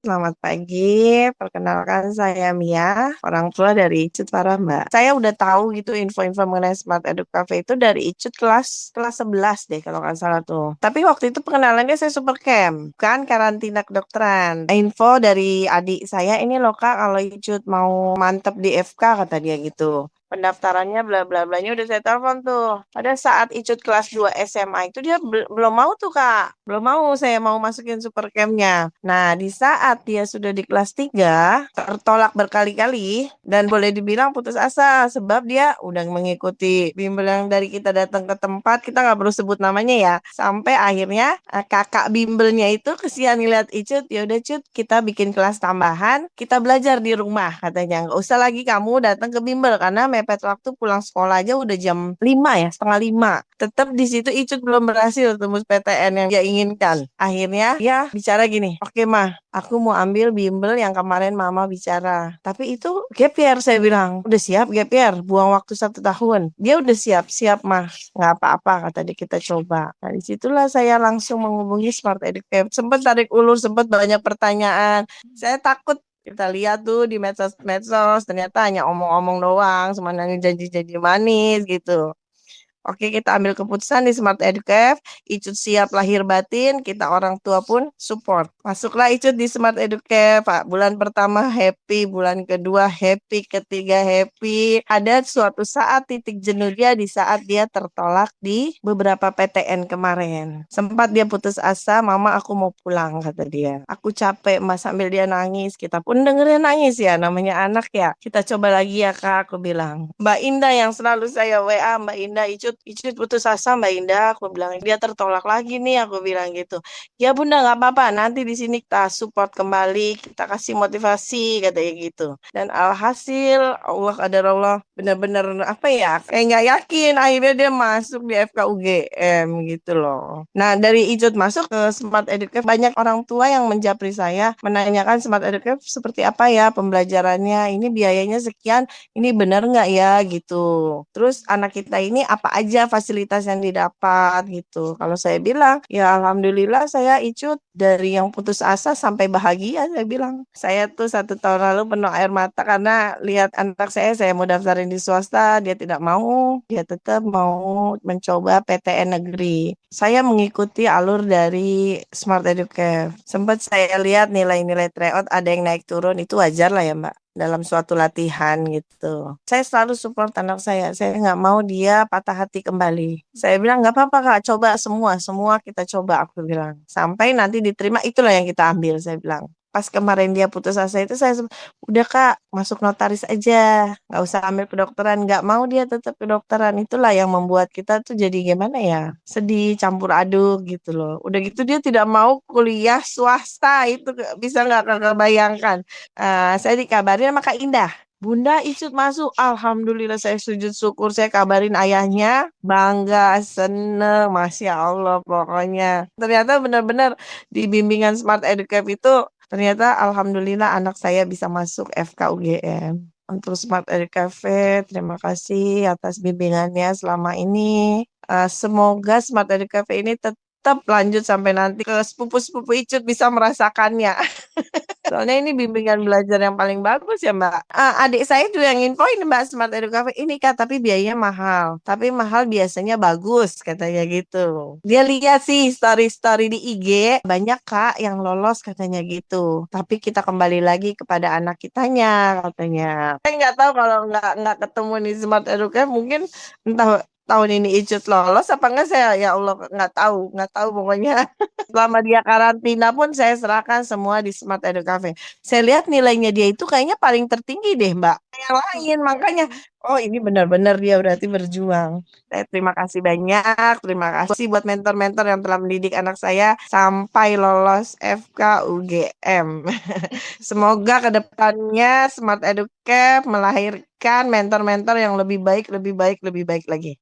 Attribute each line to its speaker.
Speaker 1: Selamat pagi, perkenalkan saya Mia, orang tua dari Icut Farah Mbak. Saya udah tahu gitu info-info mengenai Smart Edu Cafe itu dari Icut kelas 11 deh kalau nggak salah tuh. Tapi waktu itu pengenalannya saya super camp, kan karantina kedokteran. Info dari adik saya ini loh Kak, kalau Icut mau mantep di FK kata dia gitu. Pendaftarannya bla bla blanya udah saya telepon tuh. Pada saat Icut kelas 2 SMA itu dia belum mau tuh Kak. Belum mau saya mau masukin super campnya. Nah, di saat dia sudah di kelas 3 tertolak berkali-kali dan boleh dibilang putus asa sebab dia udah mengikuti bimbel yang dari kita datang ke tempat, kita nggak perlu sebut namanya ya. Sampai akhirnya kakak bimbelnya itu kesian ngeliat Icut, ya udah Cut, kita bikin kelas tambahan, kita belajar di rumah katanya. Nggak usah lagi kamu datang ke bimbel karena mepet waktu pulang sekolah aja udah jam 5 ya, setengah 5. Tetap di situ Icut belum berhasil tembus PTN yang dia inginkan. Akhirnya dia bicara gini, oke mah, aku mau ambil bimbel yang kemarin mama bicara. Tapi itu gap year saya bilang, udah siap gap year, buang waktu 1 tahun. Dia udah siap, siap mah, nggak apa-apa kata dia kita coba. Nah disitulah saya langsung menghubungi Smart Educate. Sempat tarik ulur, sempat banyak pertanyaan. Saya takut kita lihat tuh di medsos, ternyata hanya omong-omong doang, semuanya janji-janji manis gitu. Oke, kita ambil keputusan di Smart Educave. Icut siap lahir batin, kita orang tua pun support. Masuklah Icut di Smart Educave, Pak. Bulan pertama happy, bulan kedua happy, ketiga happy. Ada suatu saat titik jenuh dia di saat dia tertolak di beberapa PTN kemarin. Sempat dia putus asa, mama aku mau pulang, kata dia. Aku capek, mas, sambil dia nangis. Kita pun dengerin nangis ya, namanya anak ya. Kita coba lagi ya kak, aku bilang. Mbak Indah yang selalu saya WA, Mbak Indah, Icut putus asa Mbak Indah, aku bilang dia tertolak lagi nih, aku bilang gitu. Ya Bunda nggak apa-apa, nanti di sini kita support kembali, kita kasih motivasi katanya gitu. Dan alhasil Allah kadarullah benar-benar apa ya, kayak nggak yakin akhirnya dia masuk di FKUGM gitu loh. Nah dari Icut masuk ke Smart Educate banyak orang tua yang menjapri saya menanyakan Smart Educate seperti apa ya pembelajarannya, ini biayanya sekian, ini benar nggak ya gitu. Terus anak kita ini apa aja fasilitas yang didapat gitu. Kalau saya bilang, ya alhamdulillah saya Icut dari yang putus asa sampai bahagia saya bilang. Saya tuh 1 tahun lalu penuh air mata karena lihat anak saya mau daftarin di swasta, dia tidak mau, dia tetap mau mencoba PTN negeri. Saya mengikuti alur dari Smart Educate. Sempat saya lihat nilai-nilai tryout ada yang naik turun, itu wajar lah ya Mbak dalam suatu latihan gitu. Saya selalu support anak saya nggak mau dia patah hati kembali. Saya bilang nggak apa-apa kak, coba semua kita coba aku bilang. Sampai nanti diterima itulah yang kita ambil saya bilang. Pas kemarin dia putus asa itu udah kak masuk notaris aja, nggak usah ambil kedokteran, nggak mau dia tetap kedokteran. Itulah yang membuat kita tuh jadi gimana ya, sedih campur aduk gitu loh. Udah gitu dia tidak mau kuliah swasta itu bisa nggak kakak bayangkan. Saya dikabarin sama Kak Indah. Bunda Icut masuk. Alhamdulillah saya sujud syukur. Saya kabarin ayahnya. Bangga, seneng. Masya Allah pokoknya. Ternyata benar-benar di bimbingan Smart Educate itu. Ternyata Alhamdulillah anak saya bisa masuk FKUGM. Untuk Smart Educate, terima kasih atas bimbingannya selama ini. Semoga Smart Educate ini tetap lanjut sampai nanti ke sepupu-sepupu Icut bisa merasakannya. Soalnya ini bimbingan belajar yang paling bagus ya Mbak. Adik saya juga yang infoin Mbak Smart Edu Cafe ini Kak, tapi biayanya mahal. Tapi mahal biasanya bagus katanya gitu. Dia lihat sih story-story di IG banyak Kak yang lolos katanya gitu. Tapi kita kembali lagi kepada anak kitanya katanya. Saya nggak tahu kalau nggak ketemu di Smart Edu Cafe mungkin entah tahun ini Icut lolos apa enggak saya ya Allah nggak tahu pokoknya. Selama dia karantina pun saya serahkan semua di Smart Edu Cafe. Saya lihat nilainya dia itu kayaknya paling tertinggi deh, Mbak. Yang lain makanya, oh ini benar-benar dia berarti berjuang. Saya terima kasih banyak, terima kasih buat mentor-mentor yang telah mendidik anak saya sampai lolos FKUGM. Semoga kedepannya Smart Educate melahirkan mentor-mentor yang lebih baik, lebih baik, lebih baik lagi.